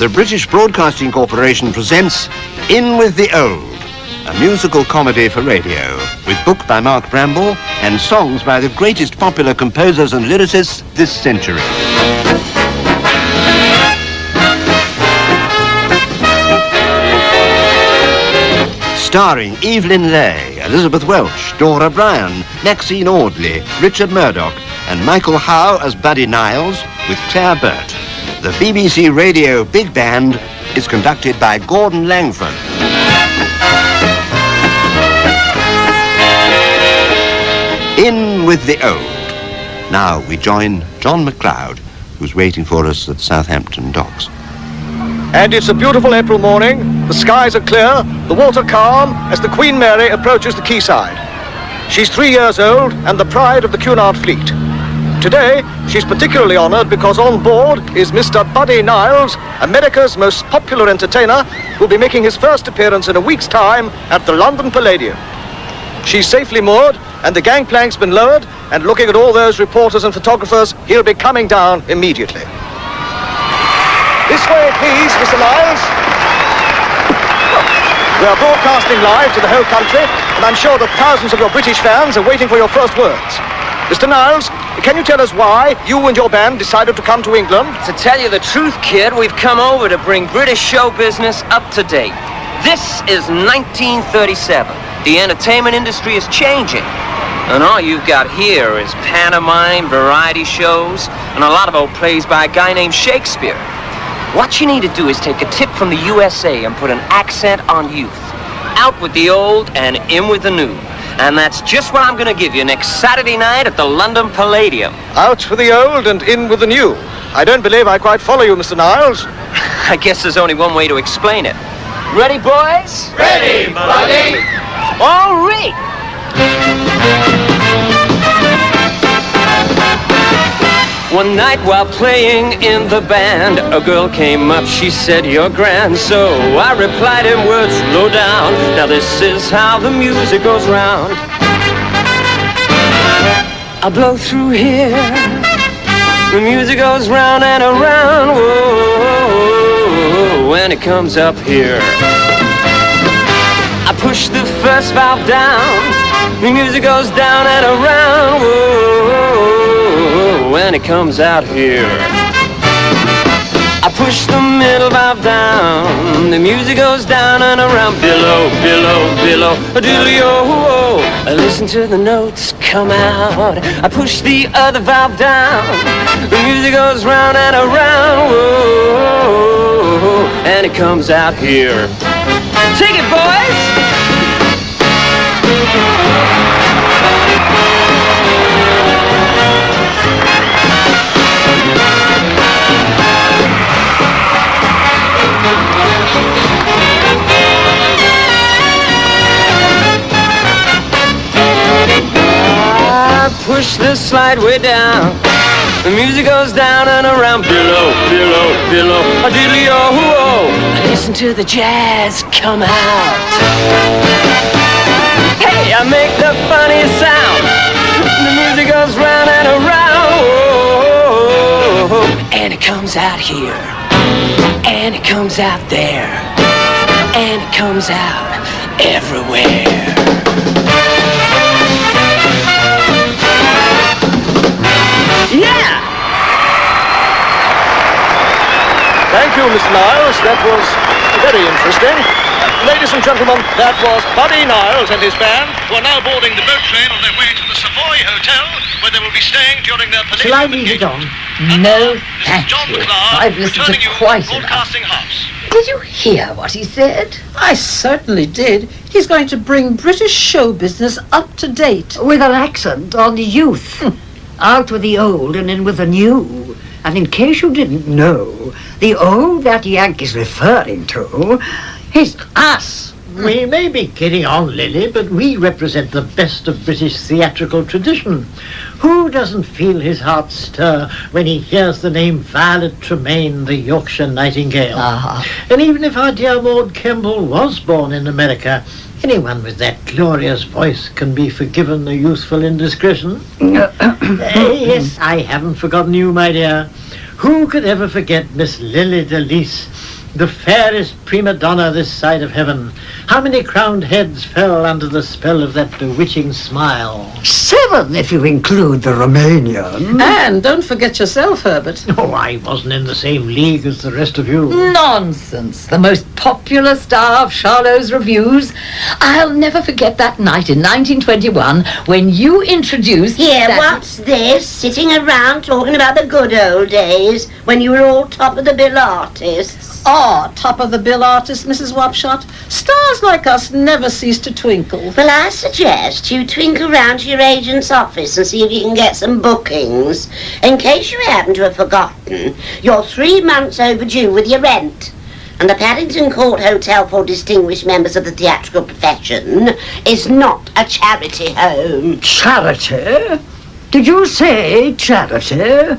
the British Broadcasting Corporation presents In With the Old, a musical comedy for radio, with book by Mark Bramble and songs by the greatest popular composers and lyricists this century. Starring Evelyn Leigh, Elizabeth Welch, Dora Bryan, Maxine Audley, Richard Murdoch, and Michael Howe as Buddy Niles, with Claire Burt. The BBC Radio Big Band is conducted by Gordon Langford. In with the old. Now we join John MacLeod, who's waiting for us at Southampton Docks. And it's a beautiful April morning. The skies are clear, the water calm, as the Queen Mary approaches the quayside. She's 3 years old and the pride of the Cunard fleet. Today, she's particularly honored because on board is Mr. Buddy Niles, America's most popular entertainer, who'll be making his first appearance in a week's time at the London Palladium. She's safely moored, and the gangplank's been lowered, and looking at all those reporters and photographers, he'll be coming down immediately. This way, please, Mr. Niles. We are broadcasting live to the whole country, and I'm sure that thousands of your British fans are waiting for your first words. Mr. Niles, can you tell us why you and your band decided to come to England? To tell you the truth, kid, we've come over to bring British show business up to date. This is 1937. The entertainment industry is changing. And all you've got here is pantomime, variety shows, and a lot of old plays by a guy named Shakespeare. What you need to do is take a tip from the USA and put an accent on youth. Out with the old and in with the new. And that's just what I'm going to give you next Saturday night at the London Palladium. Out with the old and in with the new. I don't believe I quite follow you, Mr. Niles. I guess there's only one way to explain it. Ready, boys? Ready, Buddy! All right! One night while playing in the band, a girl came up, she said, "You're grand." So I replied in words, "Slow down, now this is how the music goes round. I blow through here, the music goes round and around, whoa, when it comes up here. I push the first valve down, the music goes down and around, whoa, when it comes out here. I push the middle valve down, the music goes down and around, below, below, below, diddly-o. I listen to the notes come out. I push the other valve down, the music goes round and around, whoa, and it comes out here. Take it, boys! Push the slide way down, the music goes down and around, below, below, below, a diddly-o. Listen to the jazz come out. Hey, I make the funny sound, the music goes round and around, whoa, and it comes out here, and it comes out there, and it comes out everywhere. Yeah! Thank you, Mr. Niles. That was very interesting. Ladies and gentlemen, that was Buddy Niles and his band, who are now boarding the boat train on their way to the Savoy Hotel, where they will be staying during their Palladium. Shall I leave it on? No, thank you. I've listened to quite enough. Did you hear what he said? I certainly did. He's going to bring British show business up to date. With an accent on youth. Out with the old and in with the new. And in case you didn't know, the old that Yankee's referring to is us. We may be getting on, Lily, but we represent the best of British theatrical tradition. Who doesn't feel his heart stir when he hears the name Violet Tremaine, the Yorkshire Nightingale? And even if our dear Maud Kemble was born in America, anyone with that glorious voice can be forgiven a youthful indiscretion. Yes, I haven't forgotten you, my dear. Who could ever forget Miss Lily Delise, the fairest prima donna this side of heaven. How many crowned heads fell under the spell of that bewitching smile? 7, if you include the Romanian. And don't forget yourself, Herbert. Oh, I wasn't in the same league as the rest of you. Nonsense. The most popular star of Charlot's reviews. I'll never forget that night in 1921 when you introduced... Here, that... what's this? Sitting around talking about the good old days when you were all top of the bill artists. Ah, top of the bill artist, Mrs. Wapshot. Stars like us never cease to twinkle. Well, I suggest you twinkle round to your agent's office and see if you can get some bookings. In case you happen to have forgotten, you're 3 months overdue with your rent. And the Paddington Court Hotel for Distinguished Members of the Theatrical Profession is not a charity home. Charity? Did you say charity?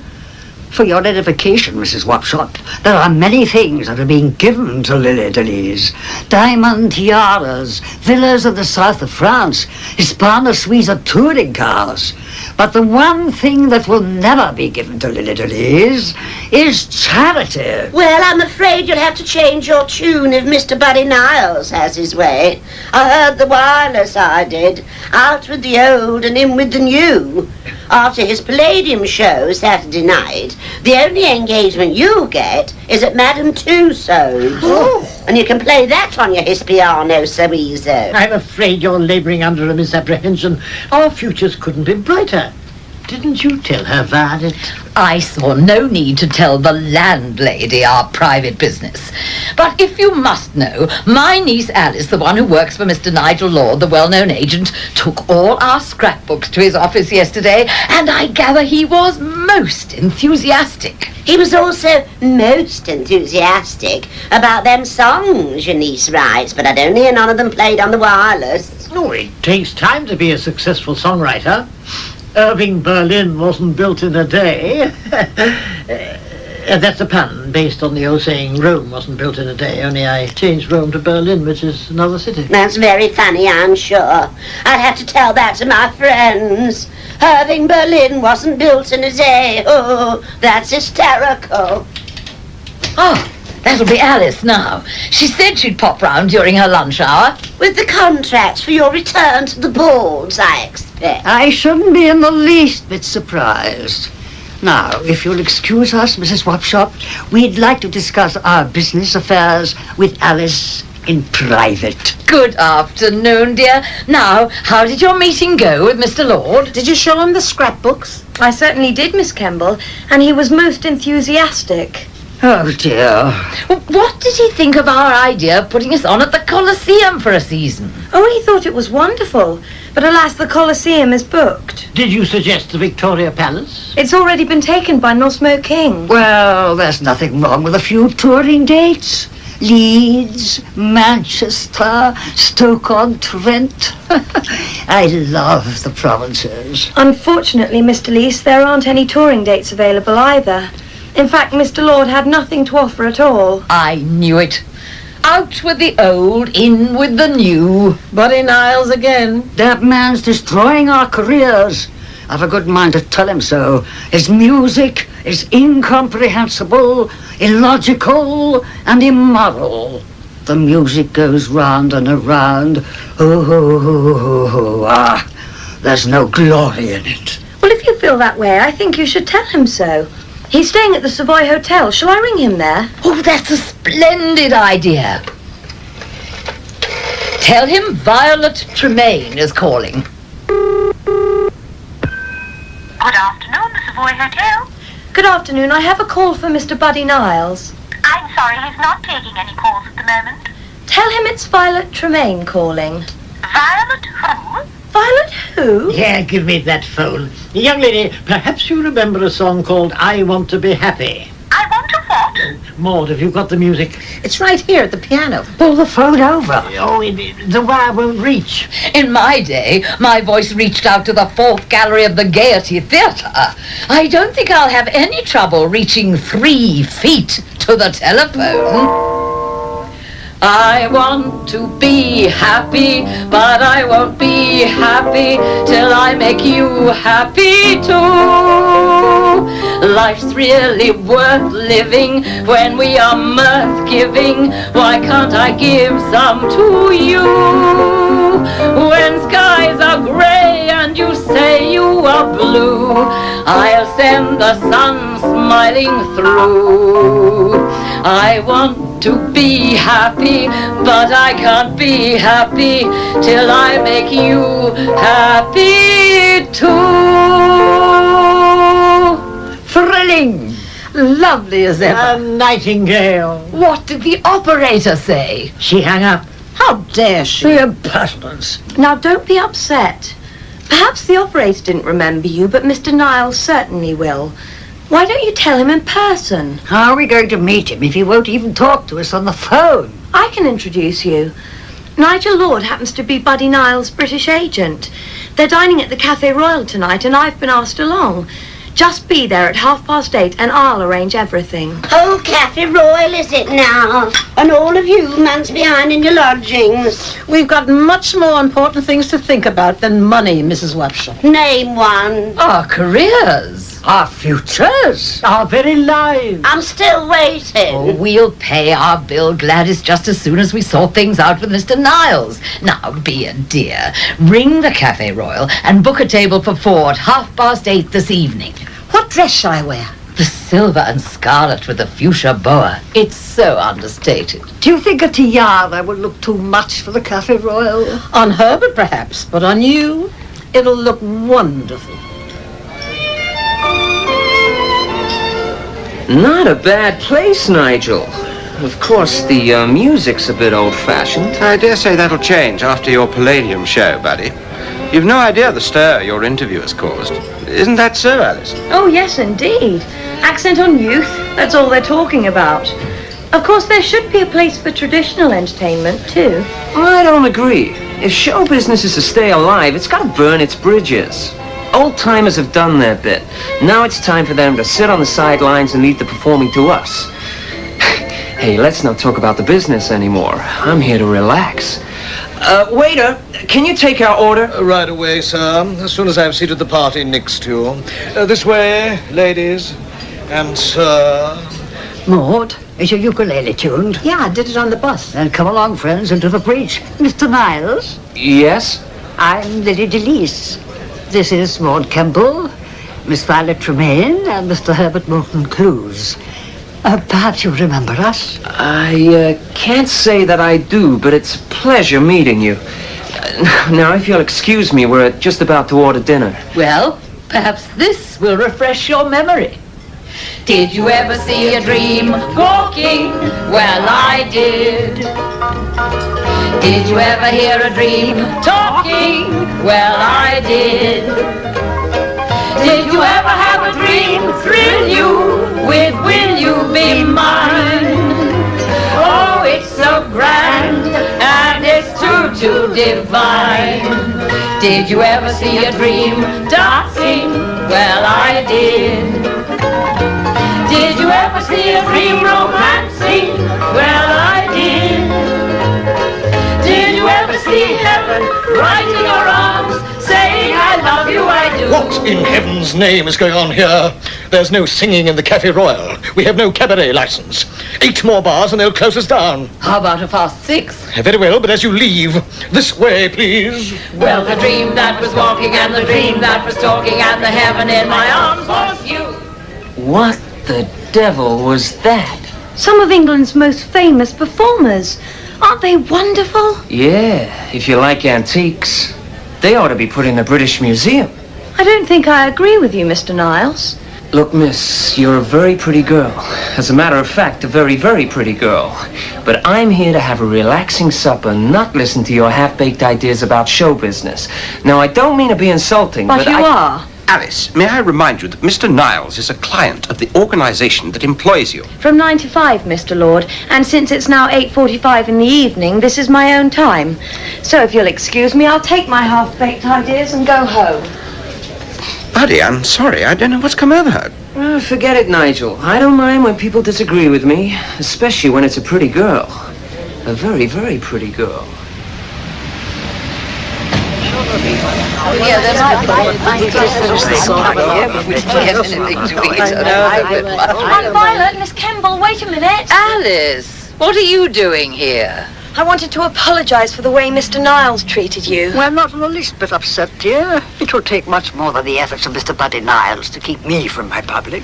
For your edification, Mrs. Wapshot, there are many things that are being given to Lily Delis. Diamond tiaras, villas in the south of France, Hispana Suiza touring cars. But the one thing that will never be given to Lily Delis is charity. Well, I'm afraid you'll have to change your tune if Mr. Buddy Niles has his way. I heard the wireless, I did. Out with the old and in with the new. After his Palladium show Saturday night, the only engagement you get is at Madame Tussauds. Oh. And you can play that on your Hispiano Suizo. I'm afraid you're labouring under a misapprehension. Our futures couldn't be brighter. Didn't you tell her, Violet? I saw no need to tell the landlady our private business. But if you must know, my niece Alice, the one who works for Mr. Nigel Lord, the well-known agent, took all our scrapbooks to his office yesterday, and I gather he was most enthusiastic. He was also most enthusiastic about them songs your niece writes, but I don't hear none of them played on the wireless. Oh, it takes time to be a successful songwriter. Irving Berlin wasn't built in a day. That's a pun, based on the old saying, Rome wasn't built in a day, only I changed Rome to Berlin, which is another city. That's very funny, I'm sure. I'd have to tell that to my friends. Irving Berlin wasn't built in a day. Oh, that's hysterical. Oh, that'll be Alice now. She said she'd pop round during her lunch hour. With the contracts for your return to the boards, I expect. I shouldn't be in the least bit surprised. Now, if you'll excuse us, Mrs. Wapshot, we'd like to discuss our business affairs with Alice in private. Good afternoon, dear. Now, how did your meeting go with Mr. Lord? Did you show him the scrapbooks? I certainly did, Miss Kemble, and he was most enthusiastic. Oh, dear. What did he think of our idea of putting us on at the Colosseum for a season? Oh, he thought it was wonderful, but alas, the Colosseum is booked. Did you suggest the Victoria Palace? It's already been taken by Nosmo King. Well, there's nothing wrong with a few touring dates. Leeds, Manchester, Stoke-on-Trent. I love the provinces. Unfortunately, Mr. Leese, there aren't any touring dates available either. In fact, Mr. Lord had nothing to offer at all. I knew it. Out with the old, in with the new. Buddy Niles again. That man's destroying our careers. I've a good mind to tell him so. His music is incomprehensible, illogical, and immoral. The music goes round and around. There's no glory in it. Well, if you feel that way, I think you should tell him so. He's staying at the Savoy Hotel. Shall I ring him there? Oh, that's a splendid idea. Tell him Violet Tremaine is calling. Good afternoon, the Savoy Hotel. Good afternoon. I have a call for Mr. Buddy Niles. I'm sorry, he's not taking any calls at the moment. Tell him it's Violet Tremaine calling. Violet who? Violet who? Yeah, give me that phone. Young lady, perhaps you remember a song called I Want to Be Happy. I want to what? Maud, have you got the music? It's right here at the piano. Pull the phone over. Oh, the wire won't reach. In my day, my voice reached out to the fourth gallery of the Gaiety Theatre. I don't think I'll have any trouble reaching 3 feet to the telephone. I want to be happy, but I won't be happy till I make you happy too. Life's really worth living when we are mirth-giving. Why can't I give some to you? When skies are grey and you say you are blue, I'll send the sun smiling through. I want to be happy, but I can't be happy till I make you happy too. Thrilling! Lovely as ever. A nightingale. What did the operator say? She hung up. How dare she? The impertinence. Now, don't be upset. Perhaps the operator didn't remember you, but Mr. Niles certainly will. Why don't you tell him in person? How are we going to meet him if he won't even talk to us on the phone? I can introduce you. Nigel Lord happens to be Buddy Niles' British agent. They're dining at the Café Royal tonight, and I've been asked along. Just be there at 8:30, and I'll arrange everything. Oh, Cafe Royal is it now? And all of you man's behind in your lodgings. We've got much more important things to think about than money, Mrs. Wapshot. Name one. Our careers. Our futures. Our very lives. I'm still waiting. Oh, we'll pay our bill, Gladys, just as soon as we sort things out with Mr. Niles. Now, be a dear. Ring the Café Royal and book a table for 4 at 8:30 this evening. What dress shall I wear? The silver and scarlet with the fuchsia boa. It's so understated. Do you think a tiara would look too much for the Café Royal? On Herbert, perhaps, but on you, it'll look wonderful. Not a bad place, Nigel. Of course, the music's a bit old-fashioned. I dare say that'll change after your Palladium show, buddy. You've no idea the stir your interview has caused. Isn't that so, Alice? Oh, yes, indeed. Accent on youth, that's all they're talking about. Of course, there should be a place for traditional entertainment, too. I don't agree. If show business is to stay alive, it's got to burn its bridges. Old-timers have done their bit. Now it's time for them to sit on the sidelines and leave the performing to us. Hey, let's not talk about the business anymore. I'm here to relax. Waiter, can you take our order? Right away, sir. As soon as I've seated the party next to you. This way, ladies. And sir. Maud, is your ukulele tuned? Yeah, I did it on the bus. Then come along, friends, into the breach. Mr. Niles, Yes? I'm Lily DeLise. This is Maud Kemble, Miss Violet Tremaine, and Mr. Herbert Moulton Clues. Perhaps you remember us? I can't say that I do, but it's a pleasure meeting you. Now, if you'll excuse me, we're just about to order dinner. Well, perhaps this will refresh your memory. Did you ever see a dream walking? Well, I did. Did you ever hear a dream talking? Well, I did. Did you ever have a dream thrill you with will you be mine? Oh, it's so grand and it's too divine. Did you ever see a dream dancing? Well, I did. Did you ever see a dream romancing? Well, I did. Did you ever see heaven right in your arms, saying I love you, I do? What in heaven's name is going on here? There's no singing in the Café Royal. We have no cabaret license. 8 more bars and they'll close us down. How about 6:30? Very well, but as you leave, this way, please. Well, the dream that was walking and the dream that was talking and the heaven in my arms was you. What the devil was that? Some of England's most famous performers. Aren't they wonderful? Yeah, if you like antiques. They ought to be put in the British Museum. I don't think I agree with you, Mr. Niles. Look, miss, you're a very pretty girl. As a matter of fact, a very, very pretty girl. But I'm here to have a relaxing supper, not listen to your half-baked ideas about show business. Now, I don't mean to be insulting, But you are. Alice, may I remind you that Mr. Niles is a client of the organization that employs you? From 9 to 5, Mr. Lord, and since it's now 8:45 in the evening, this is my own time. So if you'll excuse me, I'll take my half-baked ideas and go home. Buddy, I'm sorry. I don't know what's come over her. Well, forget it, Nigel. I don't mind when people disagree with me, especially when it's a pretty girl. A very, very pretty girl. Yeah, that's Aunt Violet, Miss Kemble, wait a minute. Alice, what are you doing here? I wanted to apologise for the way Mr. Niles treated you. Well, not in the least bit upset, dear. It will take much more than the efforts of Mr. Buddy Niles to keep me from my public.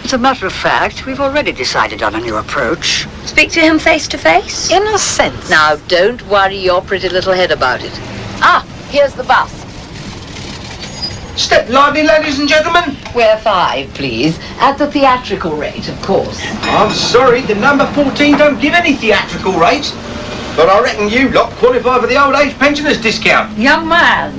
As a matter of fact, we've already decided on a new approach. Speak to him face to face? In a sense. Now, don't worry your pretty little head about it. Ah, here's the bus. Step lively, ladies and gentlemen. We're 5, please. At the theatrical rate, of course. I'm sorry, the number 14 don't give any theatrical rates. But I reckon you lot qualify for the old age pensioners discount. Young man,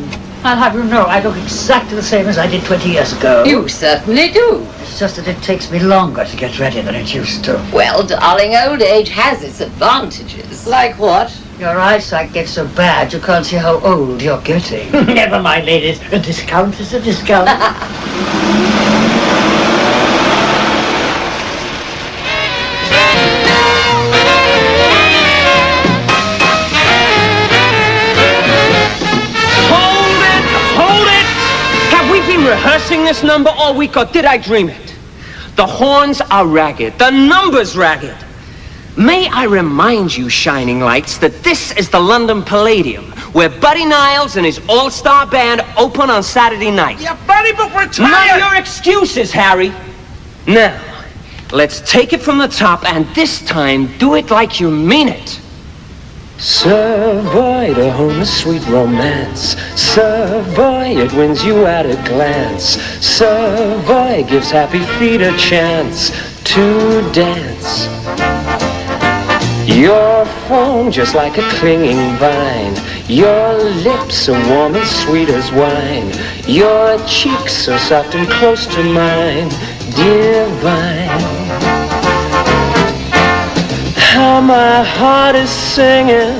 I'll have you know I look exactly the same as I did 20 years ago. You certainly do. It's just that it takes me longer to get ready than it used to. Well, darling, old age has its advantages. Like what? Your eyesight gets so bad you can't see how old you're getting. Never mind, ladies. A discount is a discount. Rehearsing this number all week, or did I dream it? The horns are ragged, the number's ragged. May I remind you, shining lights, that this is the London Palladium, where Buddy Niles and his all-star band open on Saturday night. Your buddy book retired. Not your excuses, Harry. Now, let's take it from the top, and this time, do it like you mean it. Savoy, the home of sweet romance. Savoy, it wins you at a glance. Savoy gives happy feet a chance to dance. Your form just like a clinging vine. Your lips are warm and sweet as wine. Your cheeks so soft and close to mine. Divine. How my heart is singing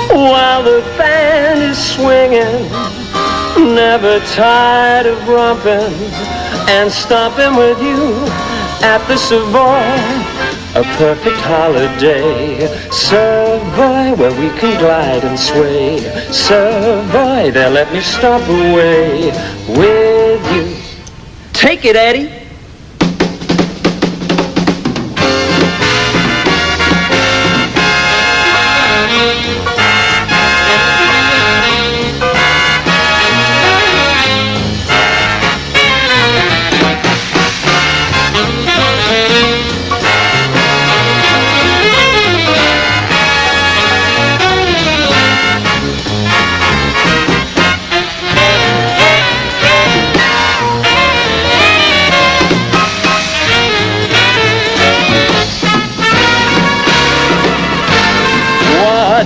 while the band is swinging, never tired of romping and stomping with you at the Savoy, a perfect holiday. Savoy, where we can glide and sway. Savoy, there let me stop away with you. Take it, Eddie.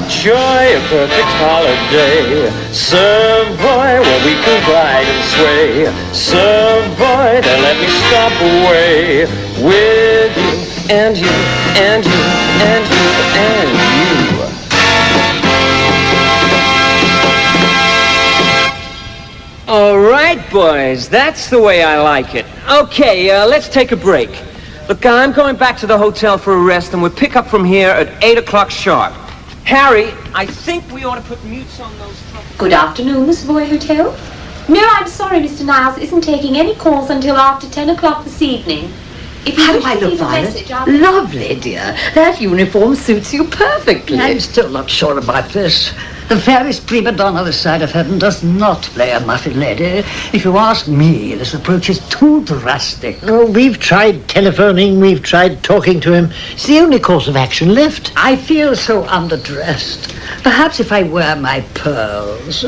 Joy, a perfect holiday. Savoy, where we can glide and sway. Savoy, then let me stop away with you and you and you and you and you. All right, boys, that's the way I like it. Okay, let's take a break. Look, I'm going back to the hotel for a rest, and we'll pick up from here at 8 o'clock sharp. Harry, I think we ought to put mutes on those trumpets. Good afternoon, the Savoy Hotel. No, I'm sorry, Mr. Niles isn't taking any calls until after 10 o'clock this evening. If you How wish do I to look, leave a Violet? message, I'll... Lovely, dear. That uniform suits you perfectly. I'm still not sure about this. The fairest prima donna this side of heaven does not play a muffin lady. If you ask me, this approach is too drastic. Oh, we've tried telephoning, we've tried talking to him. It's the only course of action left. I feel so underdressed. Perhaps if I wear my pearls.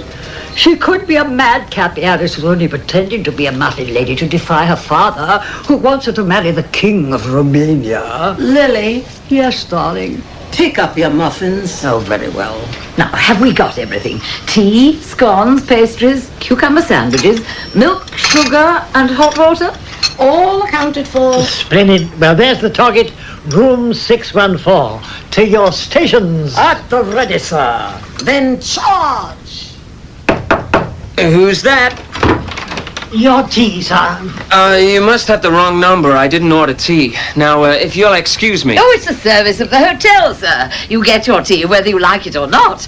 She could be a madcap heiress who's only pretending to be a muffin lady to defy her father, who wants her to marry the king of Romania. Lily, Yes, darling. pick up your muffins. Oh, very well. Now, have we got everything? Tea, scones, pastries, cucumber sandwiches, milk, sugar, and hot water? All accounted for. Splendid. Well, there's the target. Room 614. To your stations. At the ready, sir. Then charge! Who's that? Your tea, sir. You must have the wrong number. I didn't order tea. Now, if you'll excuse me. Oh, it's the service of the hotel, sir. You get your tea whether you like it or not.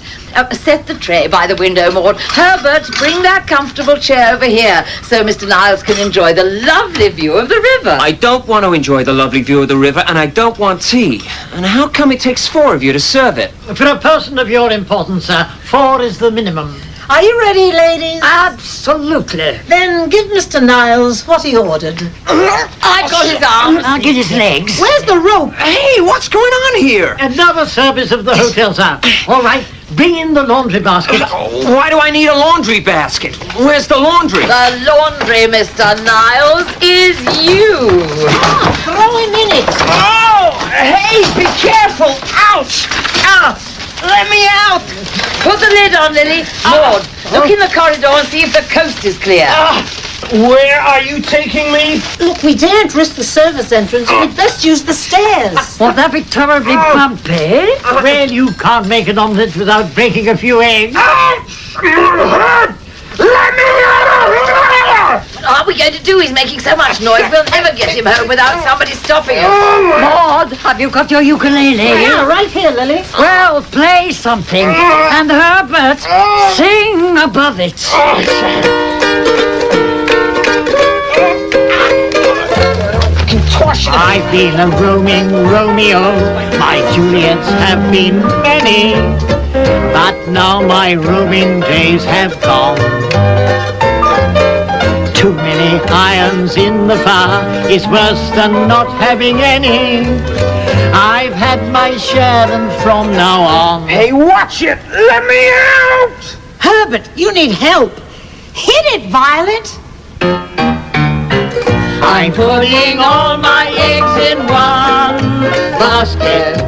Set the tray by the window, Maud. Herbert, bring that comfortable chair over here so Mr. Niles can enjoy the lovely view of the river. I don't want to enjoy the lovely view of the river, and I don't want tea. And how come it takes 4 of you to serve it? For a person of your importance, sir, 4 is the minimum. Are you ready, ladies? Absolutely. Then give Mr. Niles what he ordered. I've got his arms. I'll get his legs. Where's the rope? Hey, what's going on here? Another service of the hotel, sir. All right, bring in the laundry basket. Why do I need a laundry basket? Where's the laundry? The laundry, Mr. Niles, is you. Throw him in it. Oh! Hey, be careful! Ouch! Ouch! Let me out! Put the lid on, Lily. Maud, look in the corridor and see if the coast is clear. Where are you taking me? Look, we daren't risk the service entrance. We'd best use the stairs. Won't that be terribly bumpy? Well, you can't make an omelette without breaking a few eggs. What are we going to do? He's making so much noise, we'll never get him home without somebody stopping us. Maud, have you got your ukulele? Yeah, right here, Lily. Well, play something. And Herbert, sing above it. I've been a roaming Romeo, my Juliets have been many, but now my roaming days have gone. Too many irons in the fire is worse than not having any. I've had my share and from now on. Hey, watch it! Let me out! Herbert, you need help. Hit it, Violet. I'm putting all my eggs in one basket.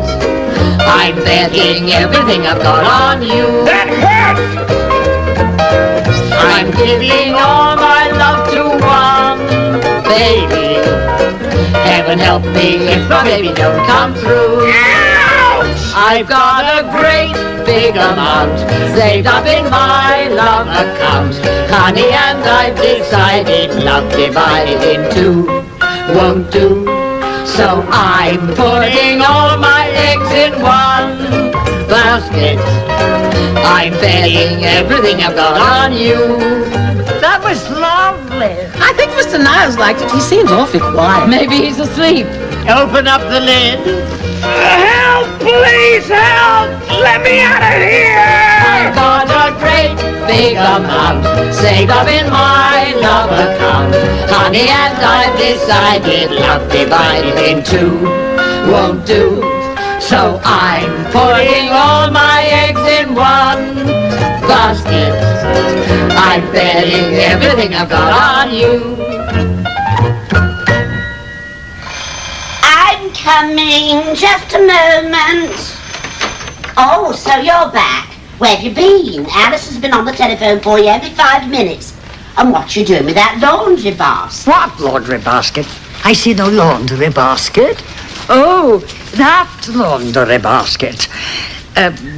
I'm betting everything I've got on you. That hurts! I'm giving all my love to one baby. Heaven help me if my baby don't come through. I've got a great big amount saved up in my love account, honey, and I've decided love divided in 2 won't do. So I'm putting all my eggs in one basket. I'm betting everything I've got on you. That was lovely. I think Mr. Niles liked it. He seems awfully quiet. Maybe he's asleep. Open up the lid. Help! Please help! Let me out of here! I've got a great big amount saved up in my love account, honey, and I've decided love divided in 2 won't do. So I'm putting all my eggs in one basket. I'm betting everything I've got on you. I'm coming. Just a moment. Oh, so you're back. Where have you been? Alice has been on the telephone for you every 5 minutes. And what you doing with that laundry basket? What laundry basket? I see no laundry basket. Oh, that laundry basket.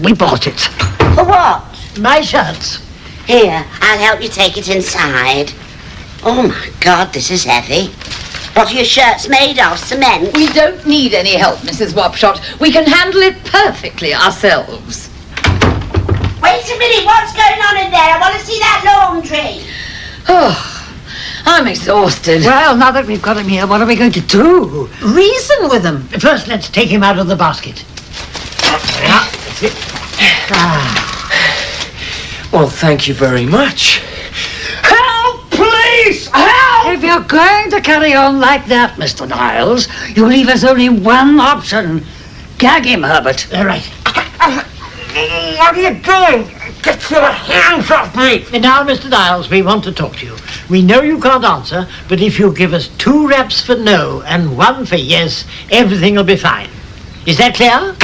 We bought it. For what? My shirts. Here, I'll help you take it inside. Oh, my God, this is heavy. What are your shirts made of? Cement? We don't need any help, Mrs. Wapshot. We can handle it perfectly ourselves. Wait a minute, what's going on in there? I want to see that laundry. Oh, I'm exhausted. Well, now that we've got him here, what are we going to do? Reason with him. First, let's take him out of the basket. Well, thank you very much. Help! Please! Help! If you're going to carry on like that, Mr. Niles, you leave us only one option. Gag him, Herbert. All right. What are you doing? Get your hands off me! And now, Mr. Niles, we want to talk to you. We know you can't answer, but if you give us 2 raps for no and 1 for yes, everything will be fine. Is that clear?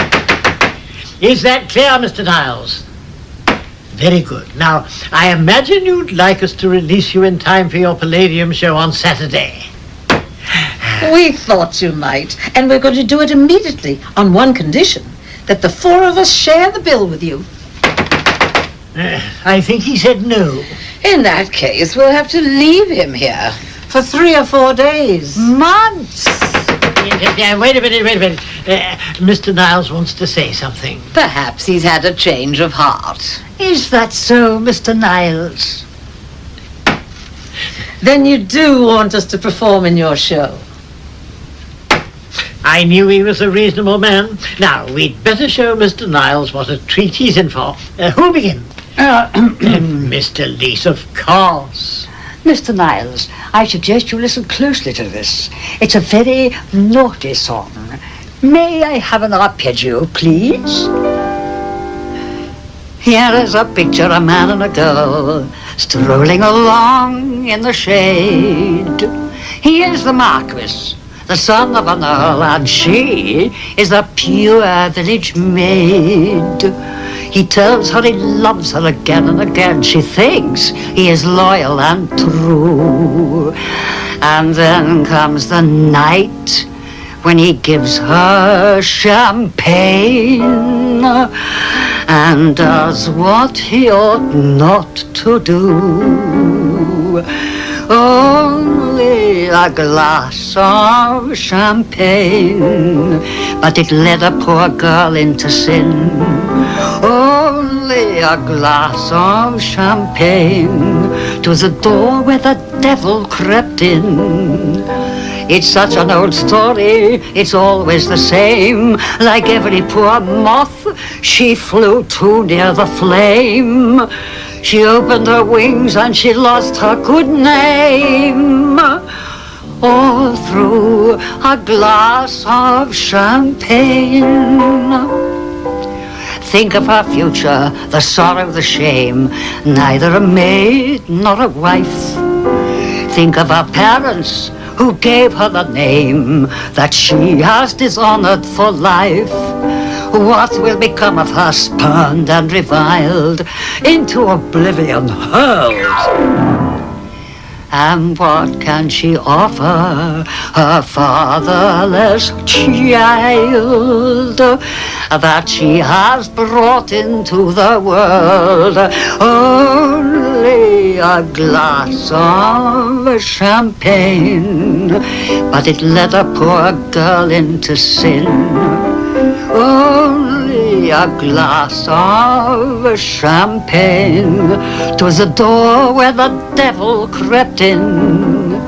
Is that clear, Mr. Niles? Very good. Now, I imagine you'd like us to release you in time for your Palladium show on Saturday. We thought you might, and we're going to do it immediately on one condition, that the 4 of us share the bill with you. I think he said no. In that case, we'll have to leave him here. For 3 or 4 days. Months! Wait a minute. Mr. Niles wants to say something. Perhaps he's had a change of heart. Is that so, Mr. Niles? Then you do want us to perform in your show. I knew he was a reasonable man. Now, we'd better show Mr. Niles what a treat he's in for. Who'll begin? Mr. Lees, of course. Mr. Niles, I suggest you listen closely to this. It's a very naughty song. May I have an arpeggio, please? Here is a picture, a man and a girl, strolling along in the shade. He is the Marquis, the son of an earl, and she is the pure village maid. He tells her he loves her again and again. She thinks he is loyal and true. And then comes the night when he gives her champagne and does what he ought not to do. Only a glass of champagne, but it led a poor girl into sin. Only a glass of champagne to the door where the devil crept in. It's such an old story, it's always the same. Like every poor moth, she flew too near the flame. She opened her wings and she lost her good name. All through a glass of champagne. Think of her future, the sorrow, the shame. Neither a maid nor a wife. Think of her parents who gave her the name that she has dishonored for life. What will become of her, spurned and reviled, into oblivion hurled? And what can she offer her fatherless child that she has brought into the world? Only a glass of champagne, but it led a poor girl into sin. Only a glass of champagne to the door where the devil crept in.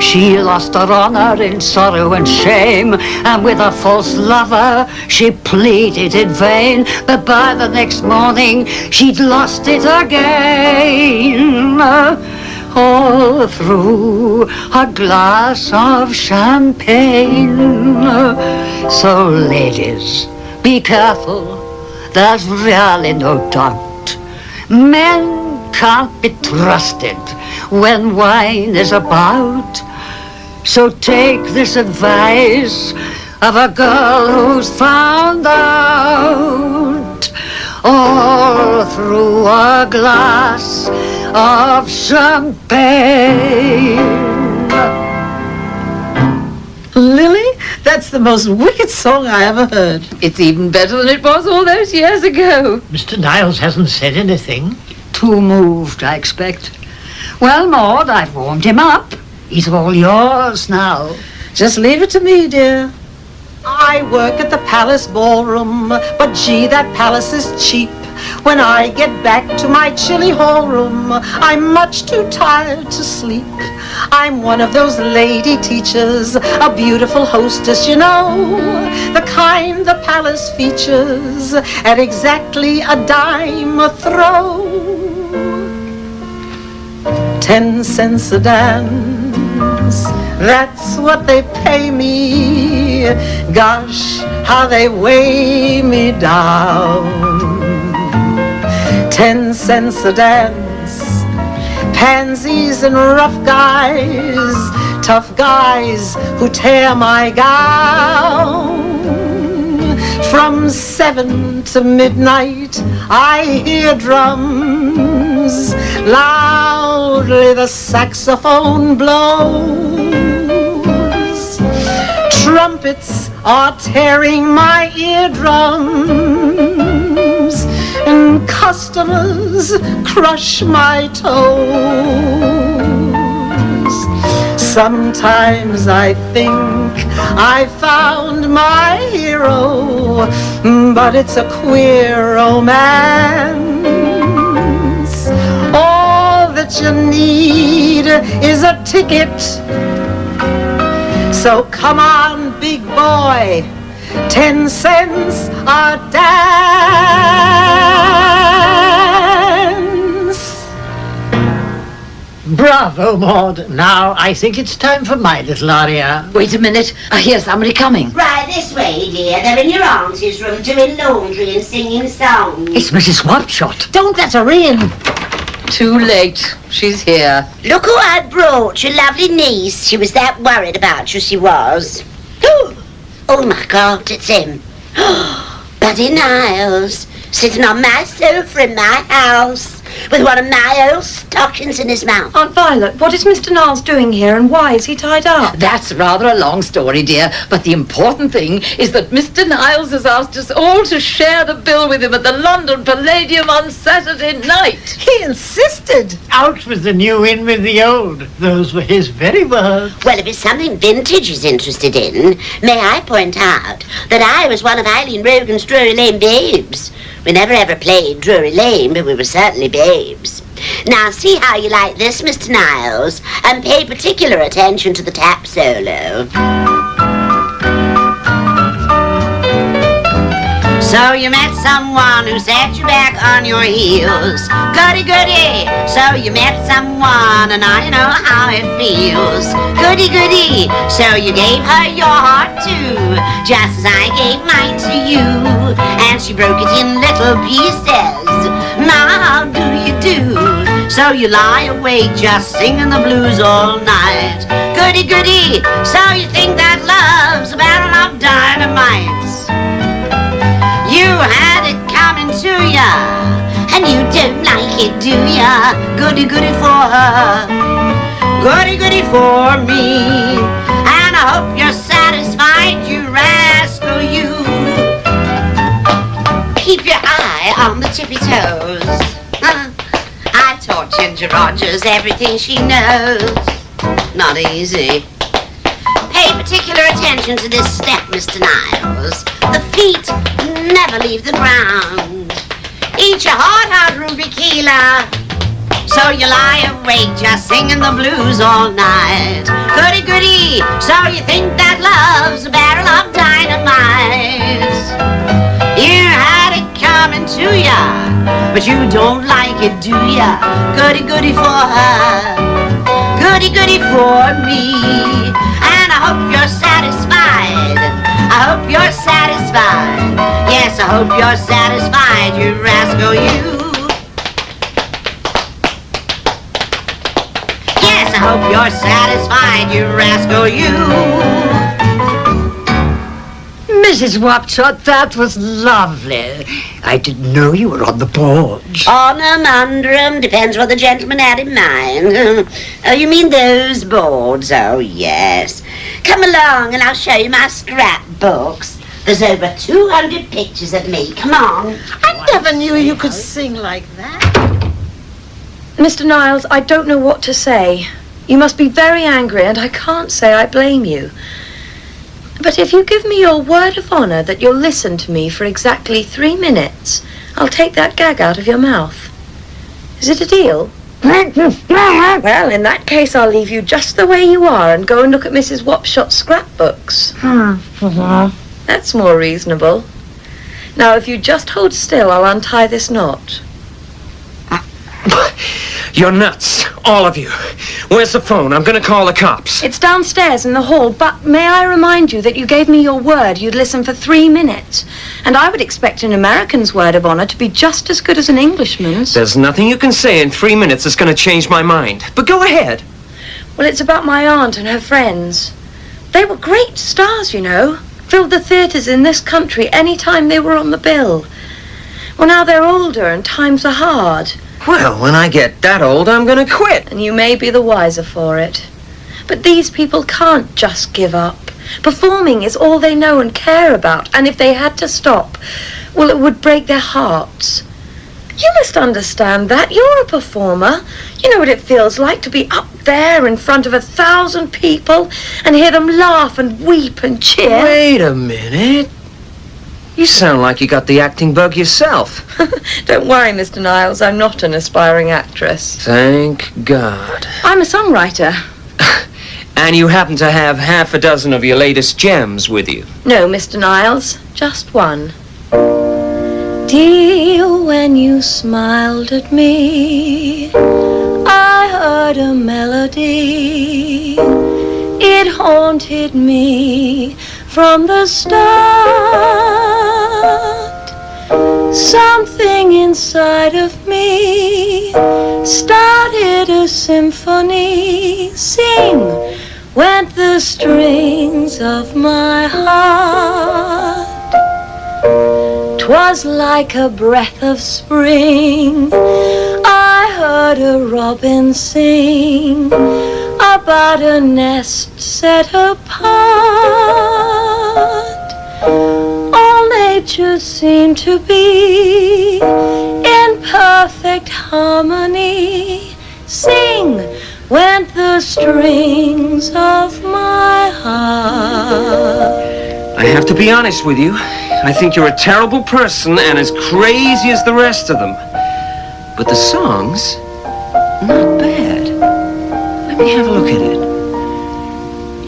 She lost her honor in sorrow and shame, and with a false lover she pleaded in vain. But by the next morning she'd lost it again. All through a glass of champagne. So ladies, be careful, there's really no doubt. Men can't be trusted when wine is about. So take this advice of a girl who's found out. All through a glass of champagne. Lily, that's the most wicked song I ever heard. It's even better than it was all those years ago. Mr. Niles hasn't said anything. Too moved, I expect. Well, Maud, I've warmed him up. He's all yours now. Just leave it to me, dear. I work at the Palace Ballroom, but gee, that palace is cheap. When I get back to my chilly hallroom, I'm much too tired to sleep. I'm one of those lady teachers, a beautiful hostess, you know, the kind the palace features at exactly a dime a throw. 10 cents a dance, that's what they pay me. Gosh, how they weigh me down. 10 cents a dance, pansies and rough guys, tough guys who tear my gown. From 7 to midnight I hear drums, loudly the saxophone blows. Trumpets are tearing my eardrums, and Customers crush my toes. Sometimes I think I found my hero, but it's a queer romance. All that you need is a ticket. So come on, big boy, 10 cents a dance. Bravo, Maud. Now I think it's time for my little aria. Wait a minute. I hear somebody coming. Right this way, dear. They're in your auntie's room doing laundry and singing songs. It's Mrs. Wapshot. Don't let her in. Too late. She's here. Look who I brought, your lovely niece. She was that worried about you, she was. Oh my God, it's him. Buddy Niles, sitting on my sofa in my house with one of my old stockings in his mouth. Aunt Violet, what is Mr. Niles doing here and why is he tied up? That's rather a long story, dear, but the important thing is that Mr. Niles has asked us all to share the bill with him at the London Palladium on Saturday night. He insisted. Out with the new, in with the old. Those were his very words. Well, if it's something vintage he's interested in, may I point out that I was one of Eileen Rogan's Drury Lane babes. We never ever played Drury Lane, but we were certainly babes. Now, see how you like this, Mr. Niles, and pay particular attention to the tap solo. So you met someone who set you back on your heels. Goody goody. So you met someone and now you know how it feels. Goody goody. So you gave her your heart too, just as I gave mine to you. And she broke it in little pieces. Now how do you do? So you lie awake just singing the blues all night. Goody goody. So you think that love's a barrel of dynamite. You had it coming to ya, and you don't like it, do ya? Goody goody for her, goody goody for me. And I hope you're satisfied, you rascal, you. Keep your eye on the tippy toes. I taught Ginger Rogers everything she knows. Not easy. Pay particular attention to this step, Mr. Niles. The feet never leave the ground. Eat your heart out, Ruby Keeler. So you lie awake just singing the blues all night. Goody goody, so you think that love's a barrel of dynamite. You had it coming to ya, but you don't like it, do ya? Goody goody for her, goody goody for me. And I hope you're satisfied. I hope you're satisfied. Yes, I hope you're satisfied, you rascal, you. Yes, I hope you're satisfied, you rascal, you. Mrs. Wapshot, that was lovely. I didn't know you were on the board. Honor Mundrum, depends what the gentleman had in mind. Oh, you mean those boards? Oh, yes. Come along and I'll show you my scrapbooks. There's over 200 pictures of me. Come on. I never knew you could sing like that. Mr. Niles, I don't know what to say. You must be very angry and I can't say I blame you. But if you give me your word of honor that you'll listen to me for exactly 3 minutes, I'll take that gag out of your mouth. Is it a deal? Well, in that case, I'll leave you just the way you are and go and look at Mrs. Wapshot's scrapbooks. That's more reasonable. Now, if you just hold still, I'll untie this knot. You're nuts, all of you. Where's the phone? I'm going to call the cops. It's downstairs in the hall, but may I remind you that you gave me your word you'd listen for 3 minutes. And I would expect an American's word of honor to be just as good as an Englishman's. There's nothing you can say in 3 minutes that's going to change my mind. But go ahead. Well, it's about my aunt and her friends. They were great stars, you know. Filled the theatres in this country any time they were on the bill. Well, now they're older and times are hard. Well, when I get that old, I'm going to quit. And you may be the wiser for it. But these people can't just give up. Performing is all they know and care about. And if they had to stop, well, it would break their hearts. You must understand that. You're a performer. You know what it feels like to be up there in front of 1,000 people and hear them laugh and weep and cheer. Wait a minute. You sound like you got the acting bug yourself. Don't worry, Mr. Niles. I'm not an aspiring actress. Thank God. I'm a songwriter. And you happen to have half a dozen of your latest gems with you. No, Mr. Niles. Just one. Dear, when you smiled at me, I heard a melody. It haunted me from the start. Something inside of me started a symphony. Sing went the strings of my heart. 'Twas like a breath of spring. I heard a robin sing about a nest set apart. All nature seemed to be in perfect harmony. Sing went the strings of my heart. I have to be honest with you. I think you're a terrible person and as crazy as the rest of them. But the songs, not bad. Let me have a look at it.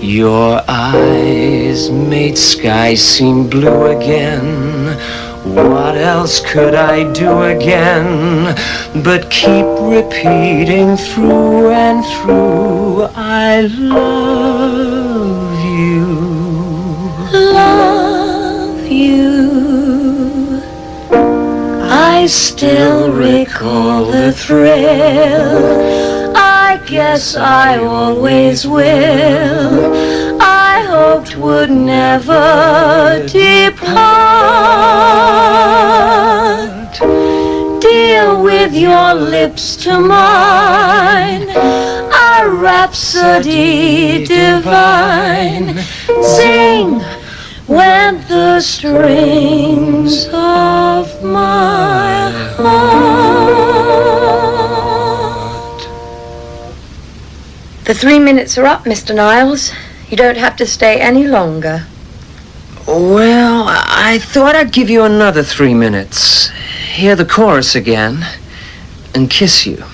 Your eyes made skies seem blue again. What else could I do again but keep repeating through and through, I love you. Love you. I still recall the thrill. I guess I always will. I hoped would never depart. Dear, with your lips to mine, a rhapsody divine. Sing went the strings of my heart. The 3 minutes are up, Mr. Niles. You don't have to stay any longer. Well, I thought I'd give you another 3 minutes. Hear the chorus again and kiss you.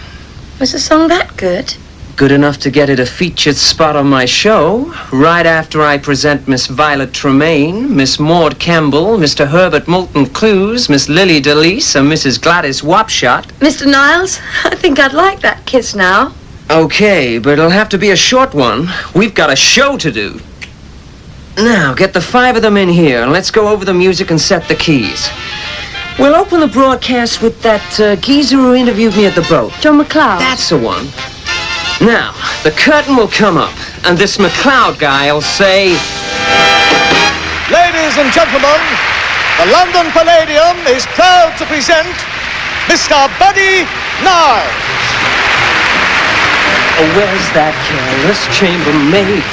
Was the song that good? Good enough to get it a featured spot on my show, right after I present Miss Violet Tremaine, Miss Maud Campbell, Mr. Herbert Moulton Clues, Miss Lily DeLise, and Mrs. Gladys Wapshot. Mr. Niles, I think I'd like that kiss now. Okay, but it'll have to be a short one. We've got a show to do. Now, get the 5 of them in here, and let's go over the music and set the keys. We'll open the broadcast with that geezer who interviewed me at the boat. John McLeod. That's the one. Now, the curtain will come up, and this McLeod guy will say... Ladies and gentlemen, the London Palladium is proud to present Mr. Buddy Niles. Oh, where's that careless chambermaid?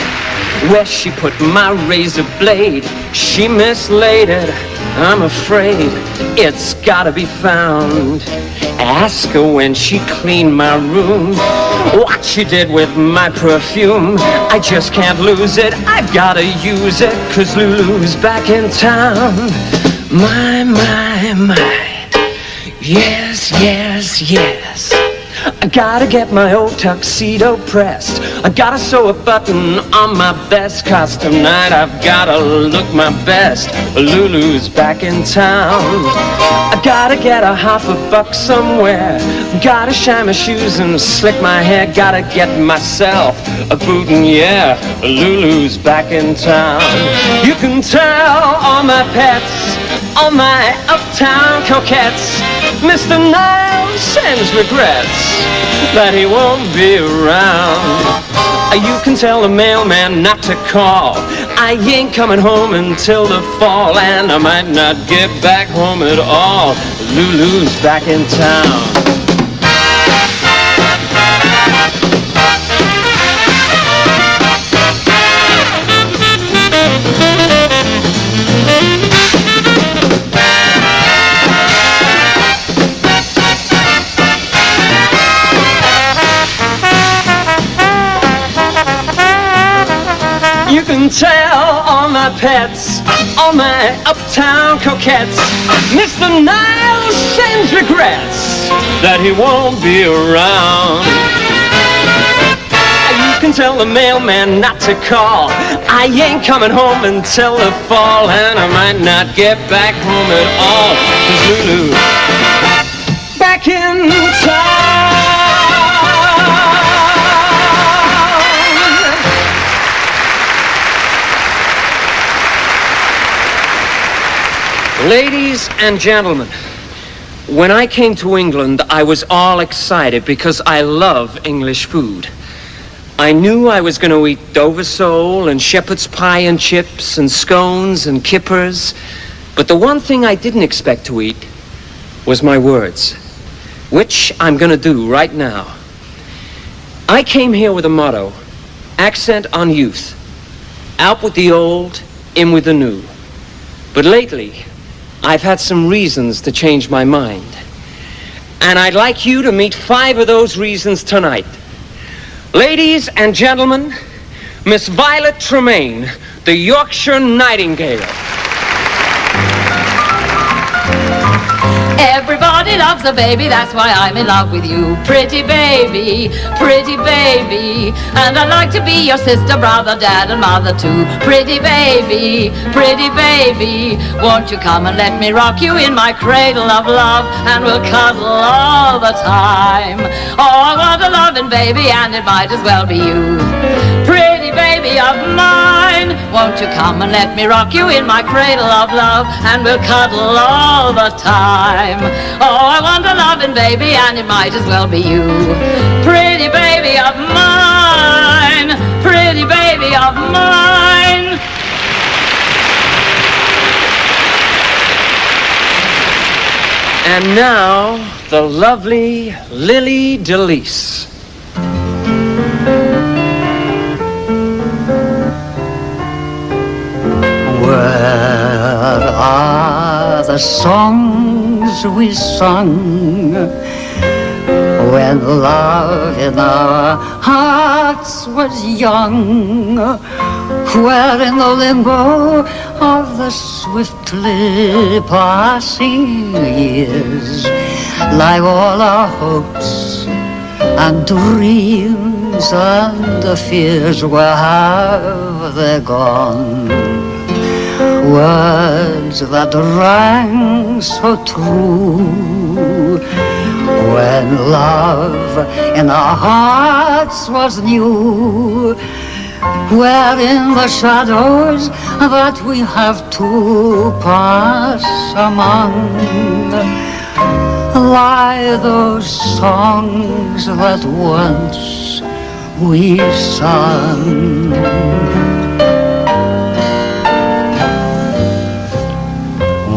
Where she put my razor blade? She mislaid it, I'm afraid. It's gotta be found. Ask her when she cleaned my room, what she did with my perfume. I just can't lose it, I've gotta use it, 'cause Lulu's back in town. My, yes, yes, yes. I gotta get my old tuxedo pressed. I gotta sew a button on my best, 'cause tonight I've gotta look my best. Lulu's back in town. I gotta get $50 somewhere. Gotta shine my shoes and slick my hair. Gotta get myself a boot, and yeah, Lulu's back in town. You can tell all my pets, all my uptown coquettes, Mr. Niles sends regrets that he won't be around. You can tell the mailman not to call. I ain't coming home until the fall, and I might not get back home at all. Lulu's back in town. tell all my pets, all my uptown coquettes, Mr. Niles sends regrets that he won't be around. You can tell the mailman not to call. I ain't coming home until the fall, and I might not get back home at all. 'Cause Lulu, back in town. Ladies and gentlemen, when I came to England, I was all excited because I love English food. I knew I was going to eat Dover sole and shepherd's pie and chips and scones and kippers, but the one thing I didn't expect to eat was my words, which I'm going to do right now. I came here with a motto, accent on youth, out with the old, in with the new. But lately, I've had some reasons to change my mind. And I'd like you to meet 5 of those reasons tonight. Ladies and gentlemen, Miss Violet Tremaine, the Yorkshire Nightingale. Everybody loves a baby, that's why I'm in love with you. Pretty baby, and I'd like to be your sister, brother, dad, and mother too. Pretty baby, won't you come and let me rock you in my cradle of love, and we'll cuddle all the time. Oh, I want a loving baby, and it might as well be you. Pretty baby of mine, won't you come and let me rock you in my cradle of love, and we'll cuddle all the time. Oh, I want a loving baby, and it might as well be you. Pretty baby of mine, pretty baby of mine. And now, the lovely Lily DeLise. Where are the songs we sung when love in our hearts was young? Where in the limbo of the swiftly passing years lie all our hopes and dreams and the fears? Where have they gone? Words that rang so true when love in our hearts was new. Where in the shadows that we have to pass among lie those songs that once we sung.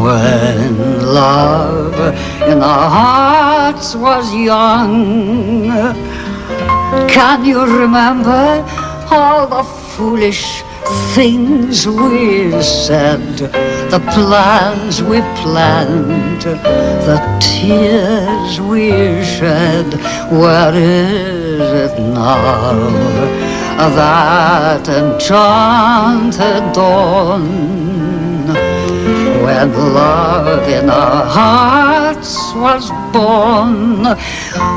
When love in our hearts was young, can you remember all the foolish things we said, the plans we planned, the tears we shed? Where is it now, that enchanted dawn, when love in our hearts was born?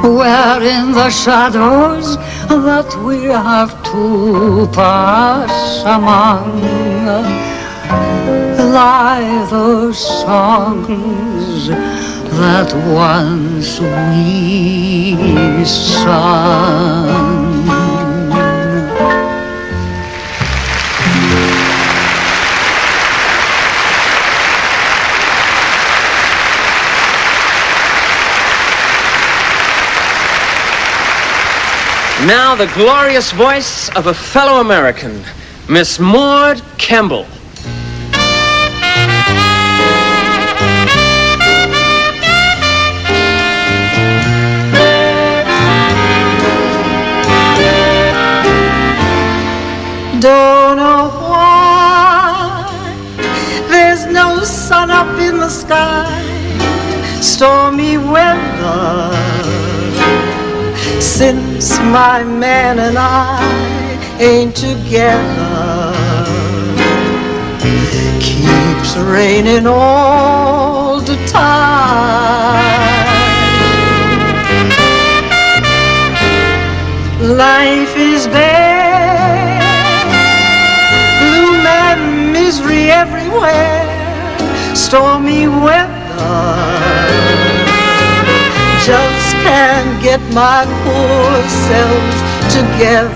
Where in the shadows that we have to pass among lie those songs that once we sung? Now the glorious voice of a fellow American, Miss Maud Campbell. Don't know why there's no sun up in the sky, stormy weather, since my man and I ain't together. keeps raining all the time. Life is bad, gloom and misery everywhere, stormy weather. Just can't get my poor self together.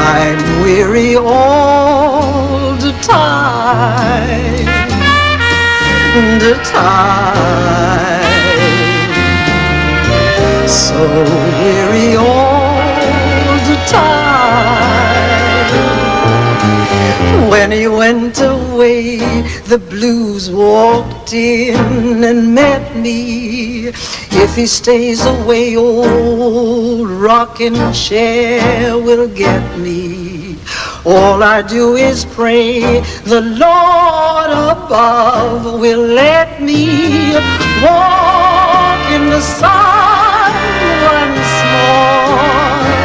I'm weary all the time, so weary all the time. When he went away, the blues walked in and met me. If he stays away, old rocking chair will get me. All I do is pray the Lord above will let me walk in the sun once more.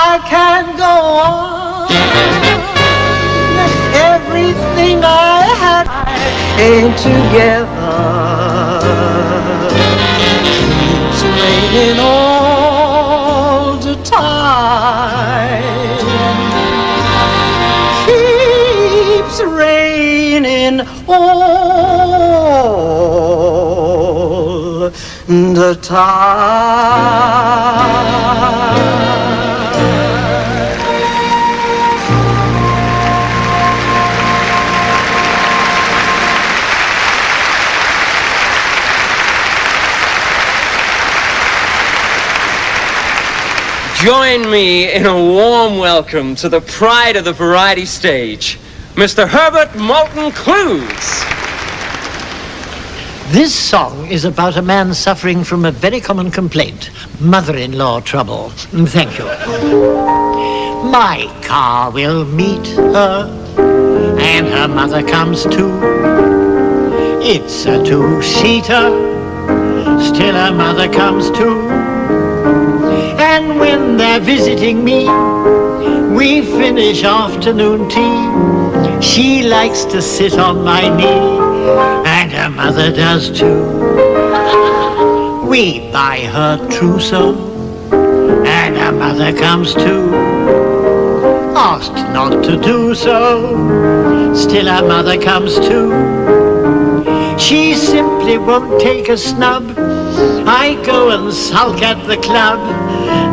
I can't go on. Everything I had ain't together. Keeps raining all the time. Keeps raining all the time. Join me in a warm welcome to the pride of the variety stage, Mr. Herbert Moulton Clues. This song is about a man suffering from a very common complaint, mother-in-law trouble. Thank you. My car will meet her, and her mother comes too. It's a two-seater, still her mother comes too. And when they're visiting me, we finish afternoon tea. She likes to sit on my knee, and her mother does too. We buy her trousseau, and her mother comes too. Asked not to do so, still her mother comes too. She simply won't take a snub. I go and sulk at the club,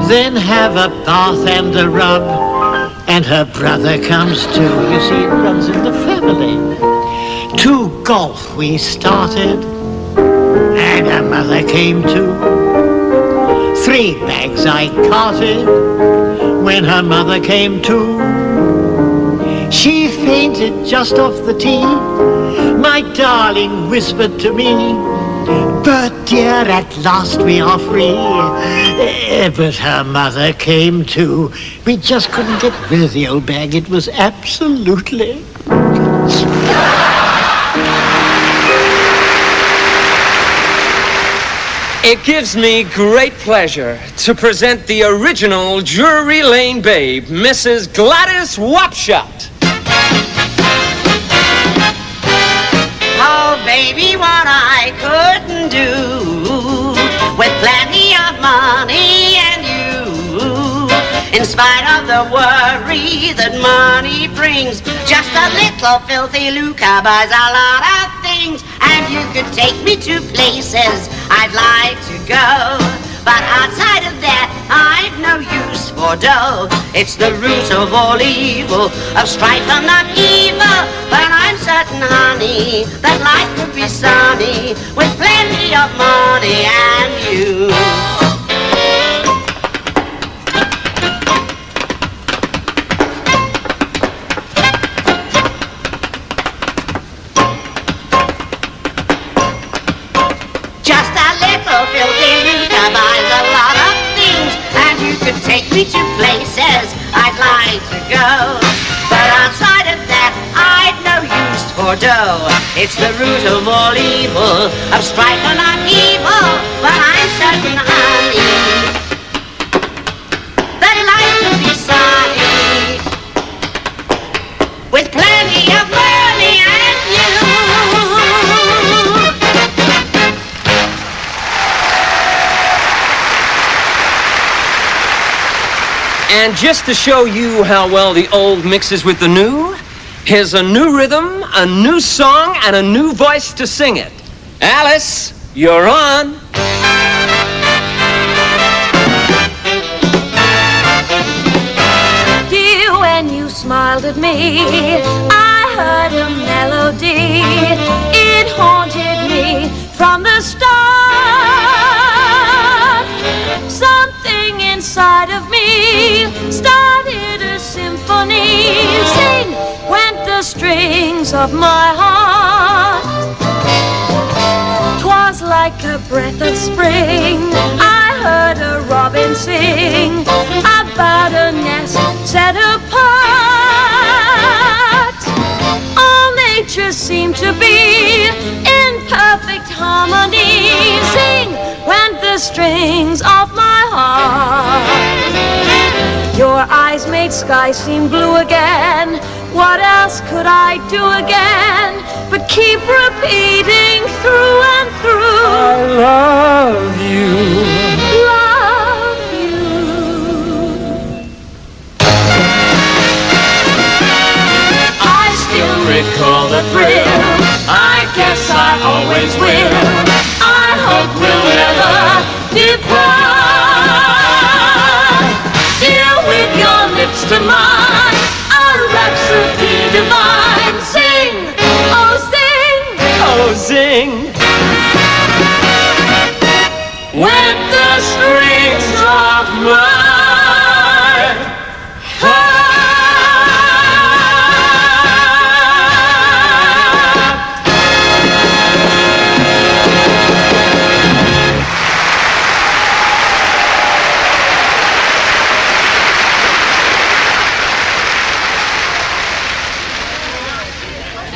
then have a bath and a rub, and her brother comes too. You see, it runs in the family. To golf we started, and her mother came too. 3 bags I carted, when her mother came too. She fainted just off the tee. My darling whispered to me, "But dear, at last we are free." But her mother came too. We just couldn't get rid of the old bag. It was absolutely... It gives me great pleasure to present the original Drury Lane babe, Mrs. Gladys Wapshot. Oh, baby, what I couldn't do with plenty of money and you. In spite of the worry that money brings, just a little filthy lucre buys a lot of things. And you could take me to places I'd like to go, but outside of that, I've no use for dough. It's the root of all evil, of strife and upheaval. But I'm certain, honey, that life would be sunny with plenty of money and you. Just a little filthy lucre buys a lot of things, and you could take me to places I'd like to go. But outside of that, I've no use for dough. It's the root of all evil, of strife and upheaval. But I'm certain, honey, that life will be sunny And just to show you how well the old mixes with the new, here's a new rhythm, a new song, and a new voice to sing it. Alice, you're on. Dear, when you smiled at me, I heard a melody. It haunted me from the start. Something inside of me started a symphony. Sing went the strings of my heart. 'Twas like a breath of spring. I heard a robin sing about a nest set apart. All nature seemed to be in perfect harmony. Sing went the strings of my heart. Your eyes made sky seem blue again. What else could I do again but keep repeating through and through? I love you. Love you. I still recall the thrill. I guess I always will. I hope we'll never depart. Dear, with your lips to mine, a rhapsody divine. Sing, oh sing, oh sing. When the strings of my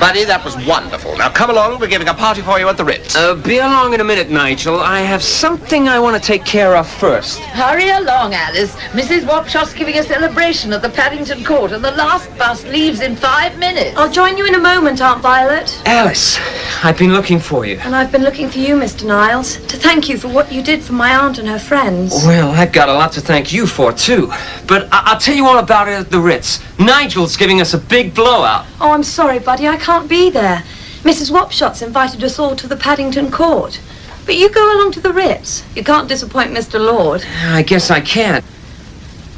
Buddy, that was wonderful. Now come along, we're giving a party for you at the Ritz. Be along in a minute, Nigel. I have something I want to take care of first. Hurry along, Alice. Mrs. Wapshot's giving a celebration at the Paddington Court, and the last bus leaves in 5 minutes. I'll join you in a moment, Aunt Violet. Alice, I've been looking for you. And I've been looking for you, Mr. Niles, to thank you for what you did for my aunt and her friends. Well, I've got a lot to thank you for, too. But I'll tell you all about it at the Ritz. Nigel's giving us a big blowout. Oh, I'm sorry, Buddy, I can't be there. Mrs. Wapshot's invited us all to the Paddington Court. But you go along to the Ritz. You can't disappoint Mr. Lord. I guess I can.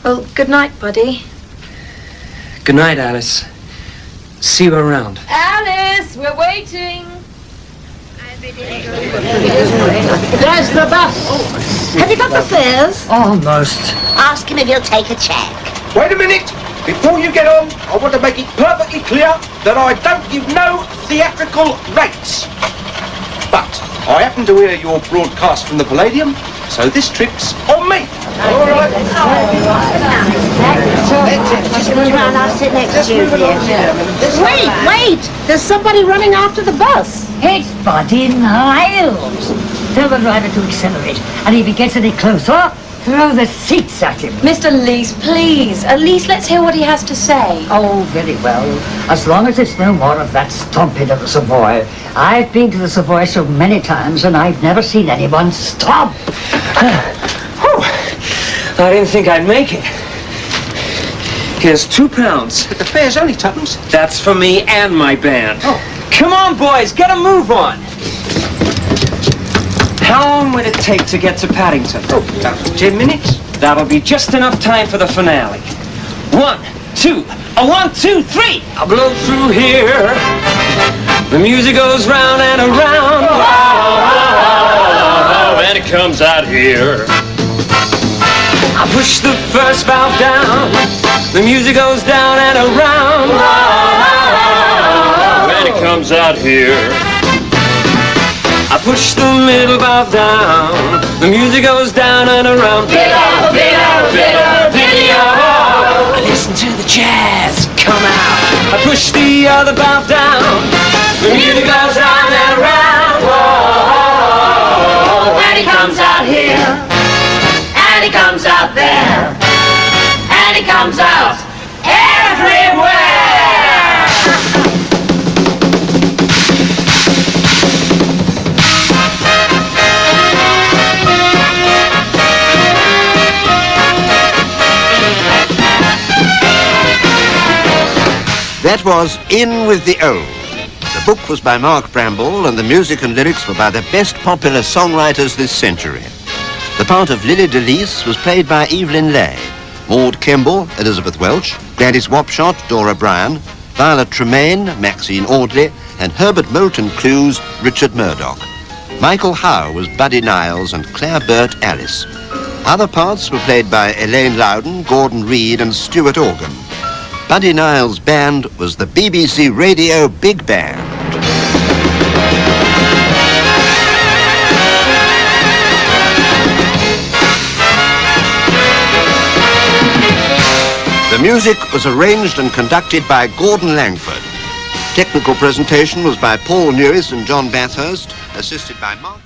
Well, good night, Buddy. Good night, Alice. See you around. Alice, we're waiting. There's the bus. Have you got the fares? Almost. Ask him if he'll take a check. Wait a minute! Before you get on, I want to make it perfectly clear that I don't give no theatrical rates. But I happen to hear your broadcast from the Palladium, so this trip's on me. All right. Just move around, I'll sit next to you. Wait! There's somebody running after the bus. It's Buddy Niles. Tell the driver to accelerate, and if he gets any closer, throw the seats at him. Mr. Lees, please. At least let's hear what he has to say. Oh, very well. As long as it's no more of that stomping of the Savoy. I've been to the Savoy so many times, and I've never seen anyone stomp. I didn't think I'd make it. Here's £2. But the fare's only tuppence. That's for me and my band. Oh. Come on, boys, get a move on. How long would it take to get to Paddington? Oh, about 10 minutes. That'll be just enough time for the finale. 1, 2, 1, 2, 3. I'll blow through here. The music goes round and around. And it comes out here. I push the first valve down. The music goes down and around. And it comes out here. I push the middle valve down. The music goes down and around. Video, video, video, video. I listen to the jazz come out. I push the other valve down. The music goes round and around. Whoa, and he comes out here. And he comes out there. And he comes out everywhere. That was In With the Old. The book was by Mark Bramble, and the music and lyrics were by the best popular songwriters this century. The part of Lily Delise was played by Evelyn Leigh, Maud Kemble, Elizabeth Welch, Gladys Wapshott, Dora Bryan, Violet Tremaine, Maxine Audley, and Herbert Moulton Clues, Richard Murdoch. Michael Howe was Buddy Niles and Claire Burt Alice. Other parts were played by Elaine Loudon, Gordon Reed and Stuart Organ. Buddy Niles' band was the BBC Radio Big Band. The music was arranged and conducted by Gordon Langford. Technical presentation was by Paul Newis and John Bathurst, assisted by Mark...